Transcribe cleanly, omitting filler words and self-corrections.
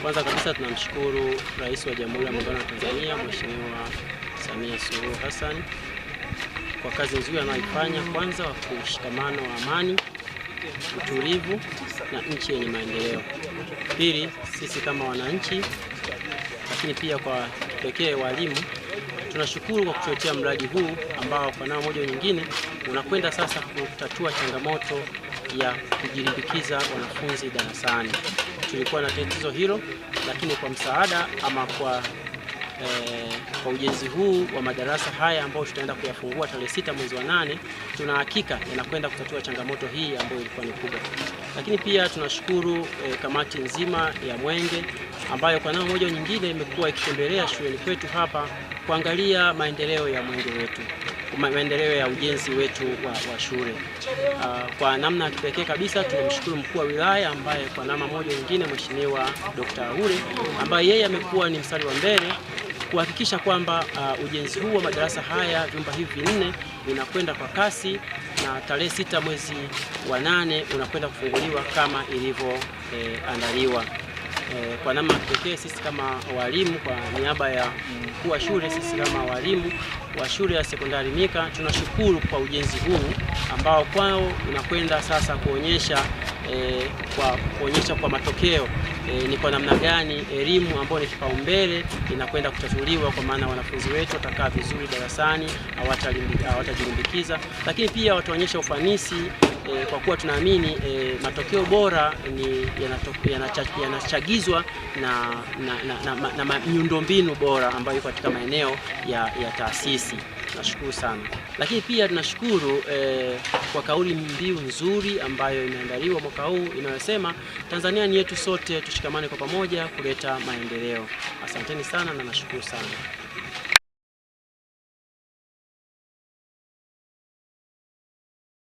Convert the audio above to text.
Kwanza kabisa tunamshukuru Rais wa Jamhuri ya Muungano wa Tanzania Mheshimiwa Samia Suluhu Hassan kwa kazi nzuri anayoifanya, kwanza wa kushikamana wa amani, utulivu na nchi yenye maendeleo. Pili, sisi kama wananchi, lakini pia kwa pekee walimu, tunashukuru kwa kutuletea mradi huu ambao kwa namna moja nyingine unakwenda sasa kutatua changamoto ya kujilimbikiza wanafunzi darasani. Tulikuwa na tatizo hilo, lakini kwa msaada ama kwa ujenzi huu wa madarasa haya ambao tutaenda kuyafungua tarehe 6 mwezi wa 8, tuna hakika yanakwenda kutatua changamoto hii ambayo ilikuwa ni kubwa. Lakini pia tunashukuru kamati nzima ya Mwenge ambayo kwa namna moja nyingine imekuwa ikitembelea shuleni kwetu hapa kuangalia maendeleo ya Mwenge wetu, maendeleo ya ujenzi wetu wa shule. Kwa namna ya kipekee kabisa tunamshukuru mkuu wa wilaya ambaye kwa namna moja nyingine Mheshimiwa Dr. Aure ambaye yeye amekuwa ni mstari wa mbele kuhakikisha kwamba ujenzi huu wa madarasa haya, vyumba hivi 4 vinakwenda kwa kasi na tarehe 6 mwezi wa 8 unakwenda kufunguliwa kama ilivyoandaliwa. Kwa namna pekee sisi kama walimu, kwa niaba ya mkuu wa shule, sisi kama walimu wa shule ya sekondari Mika tunashukuru kwa ujenzi huu ambao kwao unakwenda sasa kuonyesha kwa matokeo ni kwa namna gani elimu ambayo ni kipaumbele inakwenda kutatuliwa, kwa maana wanafunzi wetu watakaa vizuri darasani, hawatajilimbikiza, lakini pia wataonyesha ufanisi kwa kuwa tunaamini matokeo bora yanachagizwa na miundombinu bora ambayo iko katika maeneo ya taasisi. Nashukuru sana. Lakini pia tunashukuru kwa kauli mbiu nzuri ambayo imeandaliwa mwaka huu inayosema Tanzania ni yetu sote, tushikamane kwa pamoja kuleta maendeleo. Asanteni sana na nashukuru sana.